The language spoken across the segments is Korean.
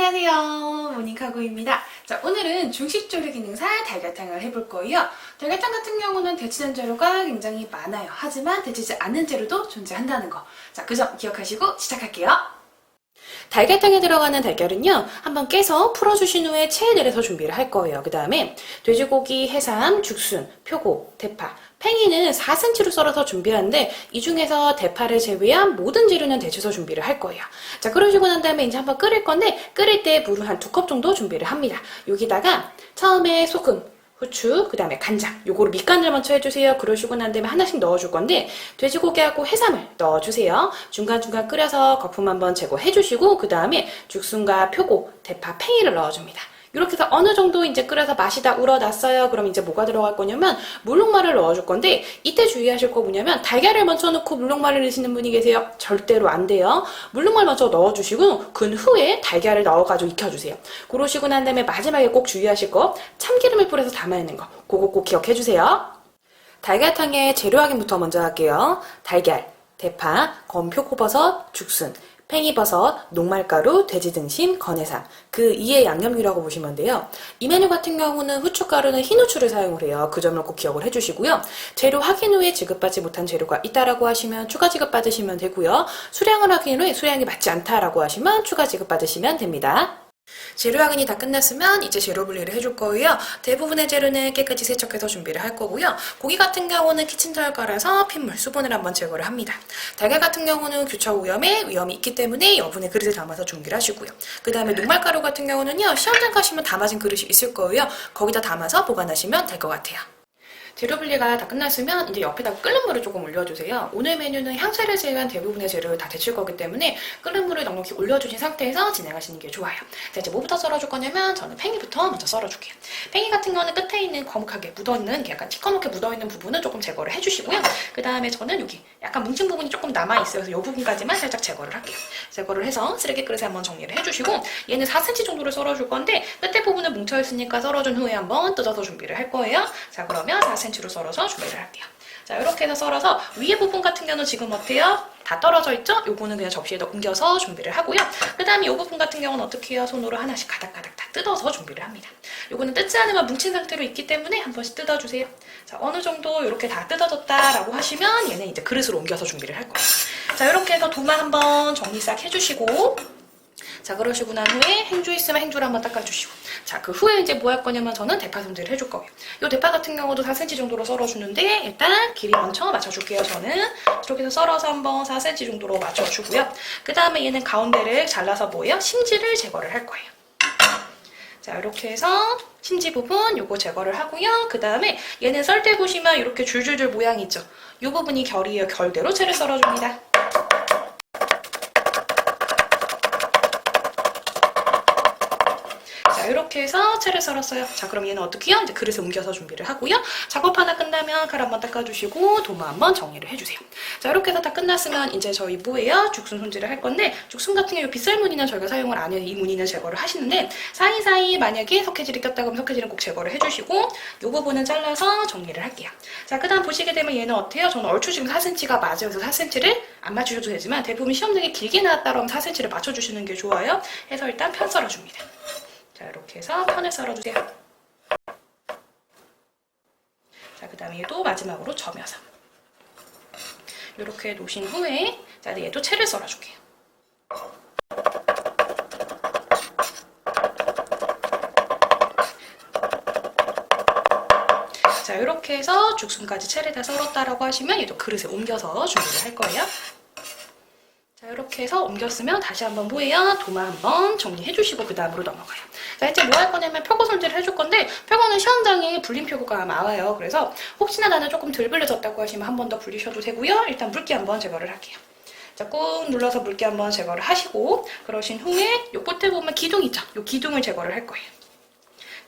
안녕하세요, 모닝카고입니다. 자, 오늘은 중식 조리 기능사 달걀탕을 해볼 거예요. 달걀탕 같은 경우는 데치는 재료가 굉장히 많아요. 하지만 데치지 않는 재료도 존재한다는 거. 자, 그 점 기억하시고 시작할게요. 달걀탕에 들어가는 달걀은요, 한번 깨서 풀어주신 후에 체에 내려서 준비를 할 거예요. 그 다음에 돼지고기, 해삼, 죽순, 표고, 대파, 팽이는 4cm로 썰어서 준비하는데 이 중에서 대파를 제외한 모든 재료는 데쳐서 준비를 할 거예요. 자, 그러시고 난 다음에 이제 한번 끓일 건데 끓일 때 물을 한 2컵 정도 준비를 합니다. 여기다가 처음에 소금, 후추, 그 다음에 간장, 요거를 밑간을 먼저 해주세요. 그러시고 난 다음에 하나씩 넣어줄 건데 돼지고기하고 해삼을 넣어주세요. 중간중간 끓여서 거품 한번 제거해주시고 그 다음에 죽순과 표고, 대파, 팽이를 넣어줍니다. 이렇게 해서 어느 정도 이제 끓여서 맛이 다 우러났어요. 그럼 이제 뭐가 들어갈 거냐면 물녹말을 넣어줄 건데 이때 주의하실 거 뭐냐면 달걀을 먼저 넣고 물녹말을 넣으시는 분이 계세요. 절대로 안 돼요. 물녹말 먼저 넣어주시고 그 후에 달걀을 넣어가지고 익혀주세요. 그러시고 난 다음에 마지막에 꼭 주의하실 거 참기름을 뿌려서 담아내는 거. 그거 꼭 기억해주세요. 달걀탕의 재료 확인부터 먼저 할게요. 달걀, 대파, 건표고버섯, 죽순, 팽이버섯, 녹말가루, 돼지등심, 건해삼 그 2의 양념류라고 보시면 돼요. 이 메뉴 같은 경우는 후춧가루는 흰 후추를 사용을 해요. 그 점을 꼭 기억을 해주시고요. 재료 확인 후에 지급받지 못한 재료가 있다라고 하시면 추가 지급받으시면 되고요. 수량을 확인 후에 수량이 맞지 않다라고 하시면 추가 지급받으시면 됩니다. 재료 확인이 다 끝났으면 이제 재료 분리를 해줄 거예요. 대부분의 재료는 깨끗이 세척해서 준비를 할 거고요. 고기 같은 경우는 키친타올 깔아서 핏물, 수분을 한번 제거를 합니다. 달걀 같은 경우는 교차 위험이 있기 때문에 여분의 그릇에 담아서 준비를 하시고요. 그 다음에 녹말가루 같은 경우는요, 시험장 가시면 담아진 그릇이 있을 거예요. 거기다 담아서 보관하시면 될 것 같아요. 재료 분리가 다 끝났으면 이제 옆에다가 끓는 물을 조금 올려주세요. 오늘 메뉴는 향채를 제외한 대부분의 재료를 다 데칠 거기 때문에 끓는 물을 넉넉히 올려주신 상태에서 진행하시는 게 좋아요. 자, 이제 뭐부터 썰어줄 거냐면 저는 팽이부터 먼저 썰어줄게요. 팽이 같은 경우는 끝에 있는 거뭇하게 묻어있는, 약간 시커멓게 묻어있는 부분은 조금 제거를 해주시고요. 그 다음에 저는 여기 약간 뭉친 부분이 조금 남아있어요. 그래서 이 부분까지만 살짝 제거를 할게요. 제거를 해서 쓰레기 그릇에 한번 정리를 해주시고 얘는 4cm 정도를 썰어줄 건데 끝에 부분은 뭉쳐있으니까 썰어준 후에 한번 뜯어서 준비를 할 거예요. 자, 그러면 4cm로 썰어서 준비를 할게요. 자, 이렇게 해서 썰어서 위에 부분 같은 경우는 지금 어때요? 다 떨어져 있죠? 요거는 그냥 접시에다 옮겨서 준비를 하고요. 그 다음에 이 부분 같은 경우는 어떻게 해요? 손으로 하나씩 가닥가닥 다 뜯어서 준비를 합니다. 요거는 뜯지 않으면 뭉친 상태로 있기 때문에 한 번씩 뜯어주세요. 자, 어느 정도 이렇게 다 뜯어졌다라고 하시면 얘는 이제 그릇으로 옮겨서 준비를 할 거예요. 자, 이렇게 해서 도마 한번 정리 싹 해주시고 자, 그러시고 난 후에 행주 있으면 행주를 한번 닦아주시고 자, 그 후에 이제 뭐 할 거냐면 저는 대파 손질을 해줄 거예요. 이 대파 같은 경우도 4cm 정도로 썰어주는데 일단 길이 먼저 맞춰줄게요. 저는 이렇게 해서 썰어서 한번 4cm 정도로 맞춰주고요. 그 다음에 얘는 가운데를 잘라서 뭐예요? 심지를 제거를 할 거예요. 자, 이렇게 해서 심지 부분 요거 제거를 하고요. 그 다음에 얘는 썰 때 보시면 이렇게 줄줄줄 모양이 있죠? 이 부분이 결이에요. 결대로 채를 썰어줍니다. 이렇게 해서 채를 썰었어요. 자, 그럼 얘는 어떻게 해요? 이제 그릇에 옮겨서 준비를 하고요. 작업 하나 끝나면 칼 한번 닦아주시고 도마 한번 정리를 해주세요. 자, 이렇게 해서 다 끝났으면 이제 저희 뭐예요? 죽순 손질을 할 건데 죽순 같은 경우 빗살 무늬는 저희가 사용을 안 해요. 이 무늬는 제거를 하시는데 사이사이 만약에 석회질이 꼈다 그러면 석회질은 꼭 제거를 해주시고 이 부분은 잘라서 정리를 할게요. 자, 그 다음 보시게 되면 얘는 어때요? 저는 얼추 지금 4cm가 맞아요. 그래서 4cm를 안 맞추셔도 되지만 대부분 시험장에 길게 나왔다 그러면 4cm를 맞춰주시는 게 좋아요. 해서 일단 편 썰어줍니다. 자, 이렇게 해서 편을 썰어주세요. 자, 그 다음에 얘도 마지막으로 점여서 이렇게 놓으신 후에 자, 얘도 채를 썰어줄게요. 자, 이렇게 해서 죽순까지 채를 다 썰었다라고 하시면 얘도 그릇에 옮겨서 준비를 할 거예요. 자, 이렇게 해서 옮겼으면 다시 한번 뭐예요? 도마 한번 정리해주시고 그 다음으로 넘어가요. 자, 이제 뭐 할 거냐면 표고 손질을 해줄 건데 표고는 시험장에 불린 표고가 나와요. 그래서 혹시나 나는 조금 덜 불려졌다고 하시면 한 번 더 불리셔도 되고요. 일단 물기 한번 제거를 할게요. 자, 꾹 눌러서 물기 한번 제거를 하시고 그러신 후에 요 끝에 보면 기둥 있죠? 요 기둥을 제거를 할 거예요.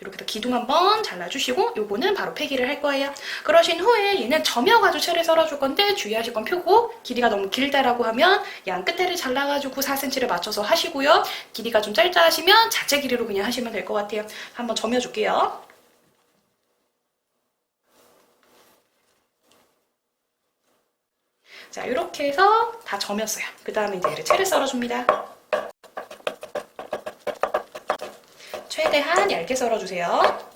이렇게 해서 기둥 한번 잘라주시고 요거는 바로 폐기를 할 거예요. 그러신 후에 얘는 점여가지고 채를 썰어줄 건데 주의하실 건 표고 길이가 너무 길다라고 하면 양 끝에를 잘라가지고 4cm를 맞춰서 하시고요. 길이가 좀 짧다 하시면 자체 길이로 그냥 하시면 될 것 같아요. 한번 점여줄게요. 자, 이렇게 해서 다 점였어요. 그 다음에 이제 얘를 채를 썰어줍니다. 최대한 얇게 썰어주세요.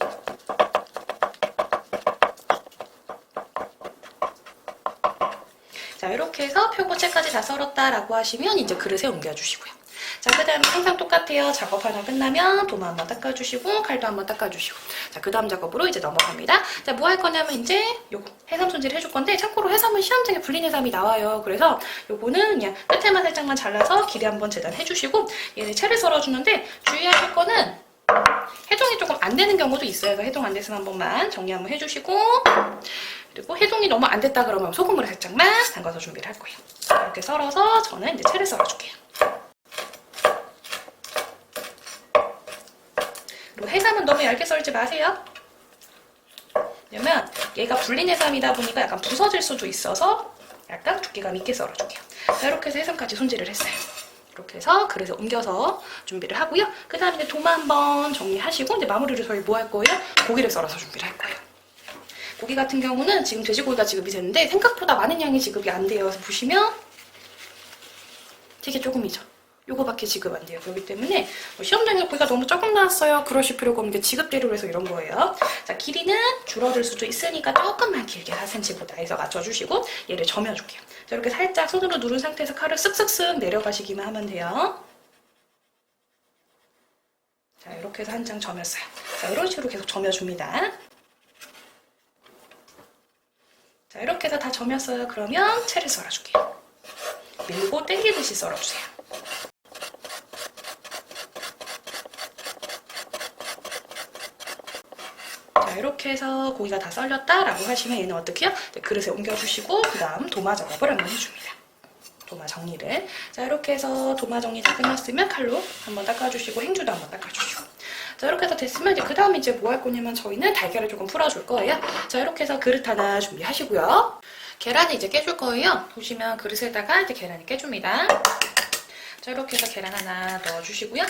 자, 이렇게 해서 표고체까지 다 썰었다라고 하시면 이제 그릇에 옮겨주시고요. 자, 그 다음에 항상 똑같아요. 작업 하나 끝나면 도마 한번 닦아주시고 칼도 한번 닦아주시고. 자, 그 다음 작업으로 이제 넘어갑니다. 자, 뭐 할 거냐면 이제 요거 해삼 손질 해줄 건데, 참고로 해삼은 시험장에 불린 해삼이 나와요. 그래서 요거는 그냥 끝에만 살짝만 잘라서 길이 한번 재단해주시고, 얘를 채를 썰어주는데 주의하실 거는 해동이 조금 안 되는 경우도 있어요. 그래서 해동 안 됐으면 한 번만 정리 한번 해주시고, 그리고 해동이 너무 안 됐다 그러면 소금으로 살짝만 담가서 준비를 할 거예요. 이렇게 썰어서 저는 이제 채를 썰어줄게요. 그리고 해삼은 너무 얇게 썰지 마세요. 왜냐면 얘가 불린 해삼이다 보니까 약간 부서질 수도 있어서 약간 두께감 있게 썰어줄게요. 자, 이렇게 해서 해삼까지 손질을 했어요. 이렇게 해서 그릇에 옮겨서 준비를 하고요. 그 다음에 이제 도마 한번 정리하시고 이제 마무리를 저희 뭐 할 거예요? 고기를 썰어서 준비를 할 거예요. 고기 같은 경우는 지금 돼지고기가 지급이 됐는데 생각보다 많은 양이 지급이 안 돼요. 그래서 보시면 되게 조금이죠. 요거밖에 지급 안 돼요. 그렇기 때문에 뭐 시험장에서 고기가 너무 조금 나왔어요. 그러실 필요가 없는 게 지급대로 해서 이런 거예요. 자, 길이는 줄어들 수도 있으니까 조금만 길게 4cm보다 해서 맞춰주시고 얘를 점여줄게요. 자, 이렇게 살짝 손으로 누른 상태에서 칼을 쓱쓱쓱 내려가시기만 하면 돼요. 자, 이렇게 해서 한 장 점였어요. 자, 이런 식으로 계속 점여줍니다. 자, 이렇게 해서 다 점였어요. 그러면 채를 썰어줄게요. 밀고 당기듯이 썰어주세요. 자, 이렇게 해서 고기가 다 썰렸다라고 하시면 얘는 어떻게 해요? 그릇에 옮겨주시고 그 다음 도마 작업을 한번 해줍니다. 도마 정리를. 자, 이렇게 해서 도마 정리 다 끝났으면 칼로 한번 닦아주시고 행주도 한번 닦아주시고. 자, 이렇게 해서 됐으면 이제 그 다음 이제 뭐 할 거냐면 저희는 달걀을 조금 풀어줄 거예요. 자, 이렇게 해서 그릇 하나 준비하시고요. 계란을 이제 깨줄 거예요. 보시면 그릇에다가 이제 계란을 깨줍니다. 자, 이렇게 해서 계란 하나 넣어주시고요.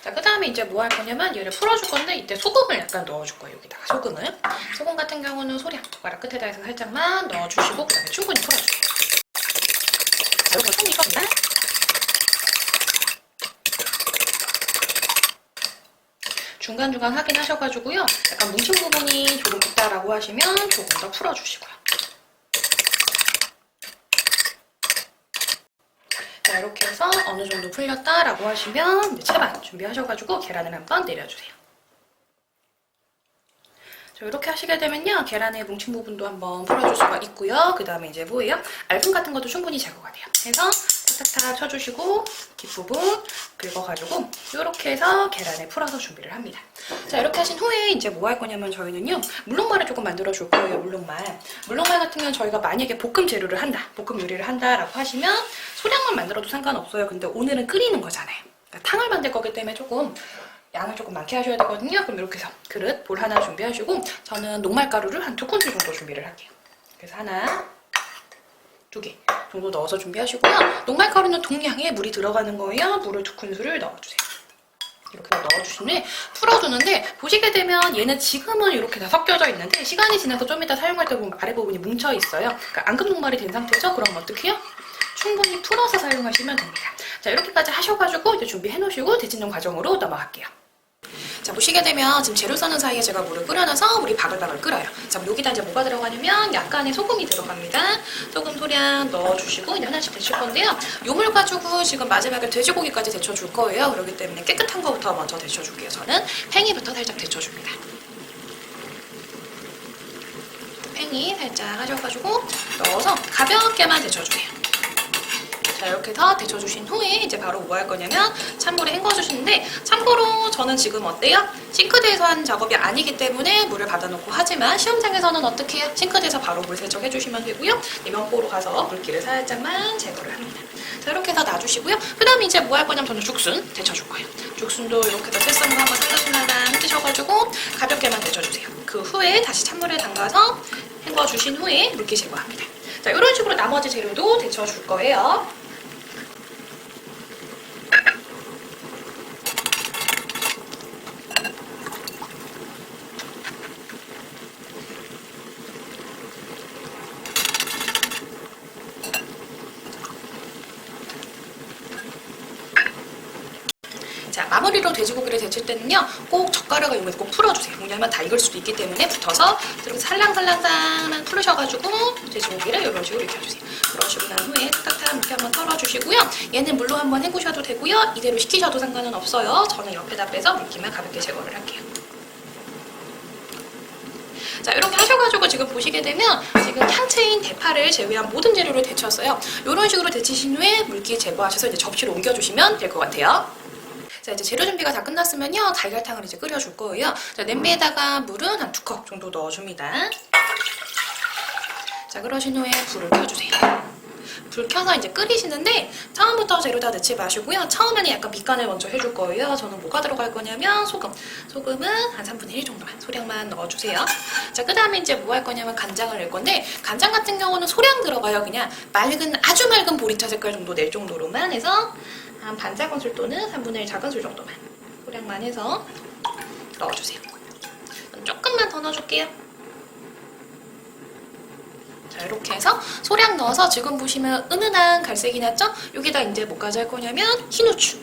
자, 그 다음에 이제 뭐 할 거냐면 얘를 풀어줄 건데 이때 소금을 약간 넣어줄 거예요. 여기다가 소금을. 소금 같은 경우는 소량 젓가락 끝에다 해서 살짝만 넣어주시고 그 다음에 충분히 풀어줄게요. 자, 이렇게 손이 겁니다. 중간중간 확인하셔가지고요. 약간 뭉친 부분이 조금 있다라고 하시면 조금 더 풀어주시고요. 자, 이렇게 해서 어느 정도 풀렸다라고 하시면 이제 채반 준비하셔가지고 계란을 한번 내려주세요. 자, 이렇게 하시게 되면요. 계란의 뭉친 부분도 한번 풀어줄 수가 있고요. 그 다음에 이제 뭐예요? 알분 같은 것도 충분히 제거가 돼요. 그래서 탁탁탁 쳐주시고 뒷부분 긁어가지고 이렇게 해서 계란을 풀어서 준비를 합니다. 자, 이렇게 하신 후에 이제 뭐 할 거냐면 저희는요. 물록말을 조금 만들어 줄 거예요. 물록말. 물록말 같은 경우는 저희가 만약에 볶음 재료를 한다, 볶음 요리를 한다라고 하시면 소량만 만들어도 상관없어요. 근데 오늘은 끓이는 거잖아요. 그러니까 탕을 만들 거기 때문에 조금 양을 조금 많게 하셔야 되거든요. 그럼 이렇게 해서 그릇, 볼 하나 준비하시고 저는 녹말가루를 한 2큰술 정도 준비를 할게요. 그래서 하나, 2개 정도 넣어서 준비하시고요. 녹말가루는 동량의 물이 들어가는 거예요. 물을 2큰술을 넣어주세요. 이렇게 넣어주시면 풀어주는데 보시게 되면 얘는 지금은 이렇게 다 섞여져 있는데 시간이 지나서 좀 이따 사용할 때 보면 아래 부분이 뭉쳐 있어요. 그러니까 앙금 녹말이 된 상태죠. 그럼 어떻게 해요? 충분히 풀어서 사용하시면 됩니다. 자, 이렇게까지 하셔가지고 이제 준비해 놓으시고 데치는 과정으로 넘어갈게요. 자, 보시게 되면 지금 재료 써는 사이에 제가 물을 끓여놔서 물이 바글바글 끓어요. 자, 여기다 이제 뭐가 들어가냐면 약간의 소금이 들어갑니다. 소금 소량 넣어주시고 이제 하나씩 데칠 건데요. 요 물 가지고 지금 마지막에 돼지고기까지 데쳐줄 거예요. 그렇기 때문에 깨끗한 거부터 먼저 데쳐줄게요. 저는 팽이부터 살짝 데쳐줍니다. 팽이 살짝 하셔가지고 넣어서 가볍게만 데쳐주세요. 자, 이렇게 해서 데쳐주신 후에 이제 바로 뭐 할 거냐면 찬물에 헹궈주시는데 참고로 저는 지금 어때요? 싱크대에서 한 작업이 아니기 때문에 물을 받아놓고 하지만 시험장에서는 어떻게 해요? 싱크대에서 바로 물 세척해주시면 되고요. 면보로 가서 물기를 살짝만 제거를 합니다. 자, 이렇게 해서 놔주시고요. 그 다음에 이제 뭐 할 거냐면 저는 죽순 데쳐줄 거예요. 죽순도 이렇게 해서 새싹으로 한번 살랑살랑 흔드셔가지고 가볍게만 데쳐주세요. 그 후에 다시 찬물에 담가서 헹궈주신 후에 물기 제거합니다. 자, 이런 식으로 나머지 재료도 데쳐줄 거예요. 마무리로 돼지고기를 데칠 때는요, 꼭 젓가락을 이용해서 꼭 풀어주세요. 왜냐면 다 익을 수도 있기 때문에 붙어서 이렇게 살랑살랑살랑 풀으셔가지고 돼지고기를 이런 식으로 익혀주세요. 그러시고 난 후에 탁탁탁 이렇게 한번 털어주시고요. 얘는 물로 한번 헹구셔도 되고요. 이대로 식히셔도 상관은 없어요. 저는 옆에다 빼서 물기만 가볍게 제거를 할게요. 자, 이렇게 하셔가지고 지금 보시게 되면 지금 향채인 대파를 제외한 모든 재료를 데쳤어요. 이런 식으로 데치신 후에 물기 제거하셔서 이제 접시로 옮겨주시면 될 것 같아요. 자, 이제 재료 준비가 다 끝났으면요, 달걀탕을 이제 끓여줄 거예요. 자, 냄비에다가 물은 한 2컵 정도 넣어줍니다. 자, 그러신 후에 불을 켜주세요. 불 켜서 이제 끓이시는데 처음부터 재료 다 넣지 마시고요. 처음에는 약간 밑간을 먼저 해줄 거예요. 저는 뭐가 들어갈 거냐면 소금은 한 3분의 1 정도만, 소량만 넣어주세요. 자, 그 다음에 이제 뭐 할 거냐면 간장을 낼 건데, 간장 같은 경우는 소량 들어가요. 그냥 아주 맑은 보리차 색깔 정도 낼 정도로만 해서 한 반 작은술 또는 3분의 1 작은술 정도만, 소량만 해서 넣어주세요. 조금만 더 넣어줄게요. 자, 이렇게 해서 소량 넣어서 지금 보시면 은은한 갈색이 났죠? 여기다 이제 뭐까지 할 거냐면 흰후추.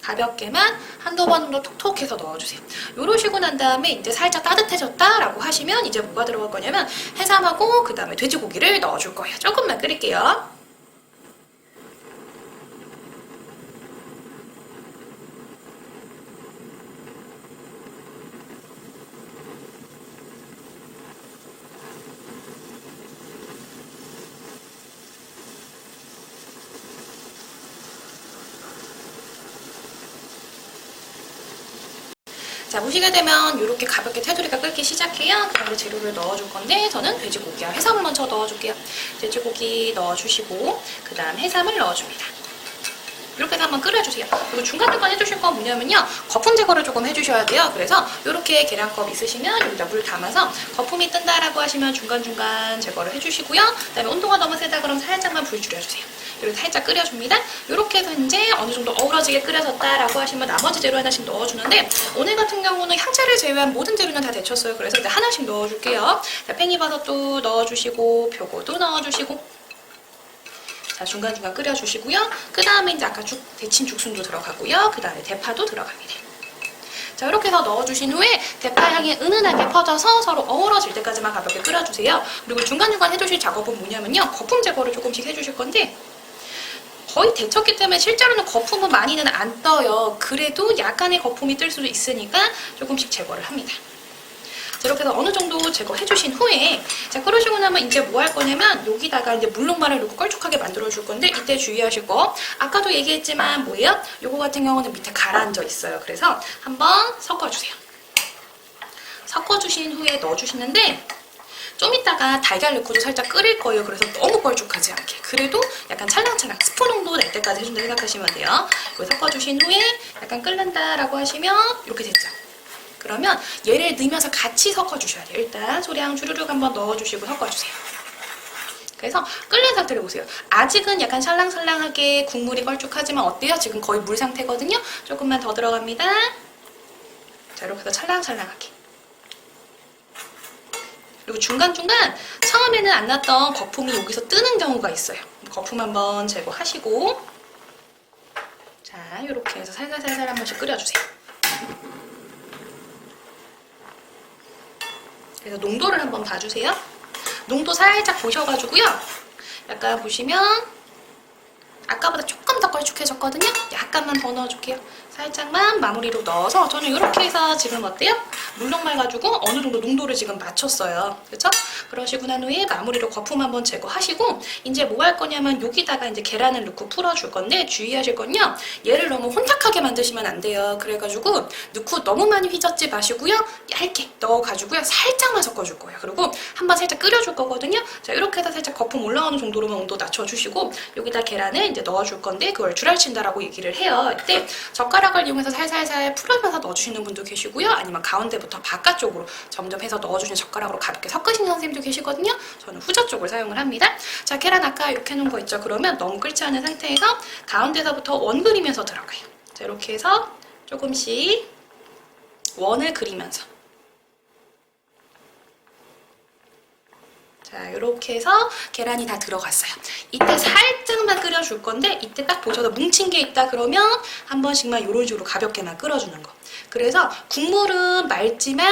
가볍게만 한두 번 정도 톡톡 해서 넣어주세요. 요러시고 난 다음에 이제 살짝 따뜻해졌다라고 하시면 이제 뭐가 들어갈 거냐면 해삼하고 그 다음에 돼지고기를 넣어줄 거예요. 조금만 끓일게요. 자, 보시게 되면 이렇게 가볍게 테두리가 끓기 시작해요. 그다음에 재료를 넣어줄 건데 저는 돼지고기와 해삼을 먼저 넣어줄게요. 돼지고기 넣어주시고 그 다음 해삼을 넣어줍니다. 이렇게 해서 한번 끓여주세요. 그리고 중간중간 해주실 건 뭐냐면요, 거품 제거를 조금 해주셔야 돼요. 그래서 이렇게 계량컵 있으시면 여기다 물 담아서 거품이 뜬다라고 하시면 중간중간 제거를 해주시고요. 그 다음에 온도가 너무 세다 그럼 살짝만 불 줄여주세요. 이렇게 살짝 끓여줍니다. 이렇게 해서 이제 어느 정도 어우러지게 끓여졌다라고 하시면 나머지 재료 하나씩 넣어주는데, 오늘 같은 경우는 향채를 제외한 모든 재료는 다 데쳤어요. 그래서 이제 하나씩 넣어줄게요. 자, 팽이버섯도 넣어주시고 표고도 넣어주시고, 자, 중간중간 끓여주시고요. 그 다음에 이제 아까 데친 죽순도 들어가고요. 그 다음에 대파도 들어갑니다. 자, 이렇게 해서 넣어주신 후에 대파 향이 은은하게 퍼져서 서로 어우러질 때까지만 가볍게 끓여주세요. 그리고 중간중간 해주실 작업은 뭐냐면요, 거품 제거를 조금씩 해주실 건데, 거의 데쳤기 때문에 실제로는 거품은 많이는 안 떠요. 그래도 약간의 거품이 뜰 수도 있으니까 조금씩 제거를 합니다. 자, 이렇게 해서 어느 정도 제거해주신 후에, 자, 끓으시고 나면 이제 뭐 할 거냐면 여기다가 이제 물녹말을 넣고 걸쭉하게 만들어줄 건데, 이때 주의하실 거, 아까도 얘기했지만 뭐예요? 요거 같은 경우는 밑에 가라앉아 있어요. 그래서 한번 섞어주세요. 섞어주신 후에 넣어주시는데, 좀 이따가 달걀 넣고도 살짝 끓일 거예요. 그래서 너무 걸쭉하지 않게, 그래도 약간 찰랑찰랑 스프 정도 낼 때까지 해준다 생각하시면 돼요. 이거 섞어주신 후에 약간 끓는다라고 하시면 이렇게 됐죠. 그러면 얘를 넣으면서 같이 섞어주셔야 돼요. 일단 소량 주르륵 한번 넣어주시고 섞어주세요. 그래서 끓는 상태를 보세요. 아직은 약간 살랑살랑하게 국물이 걸쭉하지만 어때요? 지금 거의 물 상태거든요. 조금만 더 들어갑니다. 자, 이렇게 해서 찰랑찰랑하게. 그리고 중간중간 처음에는 안 났던 거품이 여기서 뜨는 경우가 있어요. 거품 한번 제거하시고, 자, 이렇게 해서 살살살살 한 번씩 끓여주세요. 그래서 농도를 한번 봐주세요. 농도 살짝 보셔가지고요. 약간 보시면 아까보다 조금 더 걸쭉해졌거든요. 약간만 더 넣어줄게요. 살짝만 마무리로 넣어서, 저는 이렇게 해서 지금 어때요? 물녹말 가지고 어느 정도 농도를 지금 맞췄어요. 그렇죠? 그러시고 난 후에 마무리로 거품 한번 제거하시고, 이제 뭐 할 거냐면 여기다가 이제 계란을 넣고 풀어줄 건데, 주의하실 건요, 얘를 너무 혼탁하게 만드시면 안 돼요. 그래가지고 넣고 너무 많이 휘젓지 마시고요, 얇게 넣어가지고요, 살짝만 섞어줄 거예요. 그리고 한번 살짝 끓여줄 거거든요. 자, 이렇게 해서 살짝 거품 올라오는 정도로만 온도 낮춰주시고, 여기다 계란을 이제 넣어줄 건데, 그걸 줄알친다라고 얘기를 해요. 이때 젓가락을 이용해서 살살살 풀어면서 넣어주시는 분도 계시고요, 아니면 가운데부터 바깥쪽으로 점점 해서 넣어주시는, 젓가락으로 가볍게 섞으시는 선생님도 계시거든요. 저는 후저 쪽을 사용을 합니다. 자, 계란 아까 이렇게 해놓은 거 있죠? 그러면 너무 끓지 않은 상태에서 가운데서부터 원 그리면서 들어가요. 자, 이렇게 해서 조금씩 원을 그리면서, 자, 이렇게 해서 계란이 다 들어갔어요. 이때 살짝만 끓여줄 건데 이때 딱 보셔도 뭉친 게 있다 그러면 한 번씩만 이런 식으로 가볍게만 끓여주는 거. 그래서 국물은 맑지만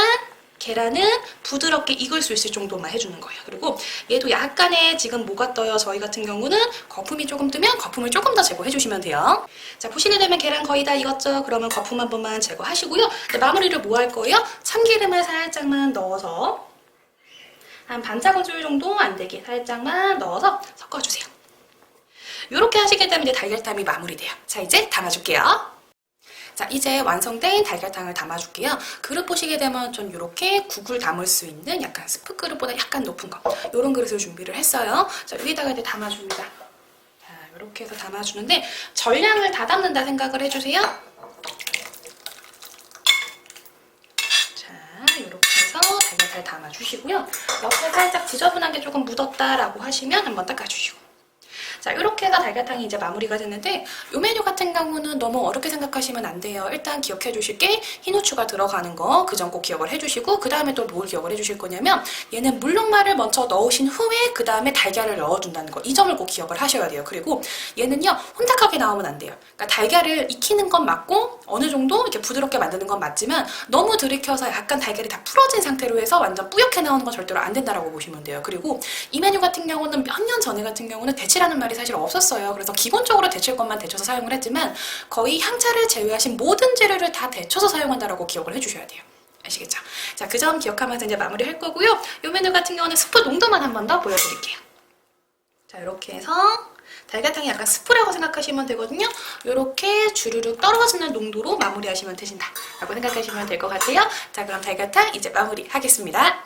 계란은 부드럽게 익을 수 있을 정도만 해주는 거예요. 그리고 얘도 약간의 지금 뭐가 떠요? 저희 같은 경우는 거품이 조금 뜨면 거품을 조금 더 제거해 주시면 돼요. 자, 보시게 되면 계란 거의 다 익었죠? 그러면 거품 한 번만 제거하시고요. 마무리를 뭐 할 거예요? 참기름을 살짝만 넣어서 한 반차근줄 정도 안 되게 살짝만 넣어서 섞어주세요. 이렇게 하시게 되면 이제 달걀탕이 마무리돼요. 자, 이제 담아줄게요. 자, 이제 완성된 달걀탕을 담아줄게요. 그릇 보시게 되면 전 이렇게 국을 담을 수 있는 약간 스프 그릇보다 약간 높은 거 이런 그릇을 준비를 했어요. 자, 여기다가 이제 담아줍니다. 자, 이렇게 해서 담아주는데 전량을 다 담는다 생각을 해주세요. 자, 이렇게 해서 달걀 담아주시고요. 옆에 살짝 지저분한 게 조금 묻었다라고 하시면 한번 닦아주시고. 자, 이렇게 해서 달걀탕이 이제 마무리가 됐는데 이 메뉴 같은 경우는 너무 어렵게 생각하시면 안 돼요. 일단 기억해 주실 게 흰 후추가 들어가는 거 그 점 꼭 기억을 해주시고 그 다음에 또 뭘 기억을 해주실 거냐면 얘는 물녹말을 먼저 넣으신 후에 그 다음에 달걀을 넣어준다는 거 이 점을 꼭 기억을 하셔야 돼요. 그리고 얘는요 혼탁하게 나오면 안 돼요. 그러니까 달걀을 익히는 건 맞고 어느 정도 이렇게 부드럽게 만드는 건 맞지만 너무 들이켜서 약간 달걀이 다 풀어진 상태로 해서 완전 뿌옇게 나오는 건 절대로 안 된다라고 보시면 돼요. 그리고 이 메뉴 같은 경우는 몇 년 전에 같은 경우는 데치라는 말이 사실 없었어요. 그래서 기본적으로 데칠 것만 데쳐서 사용을 했지만 거의 향차를 제외하신 모든 재료를 다 데쳐서 사용한다라고 기억을 해주셔야 돼요. 아시겠죠? 자, 그 점 기억하면서 이제 마무리 할 거고요. 이 메뉴 같은 경우는 스프 농도만 한 번 더 보여드릴게요. 자, 이렇게 해서 달걀탕이 약간 스프라고 생각하시면 되거든요. 이렇게 주르륵 떨어지는 농도로 마무리하시면 되신다 라고 생각하시면 될 것 같아요. 자, 그럼 달걀탕 이제 마무리 하겠습니다.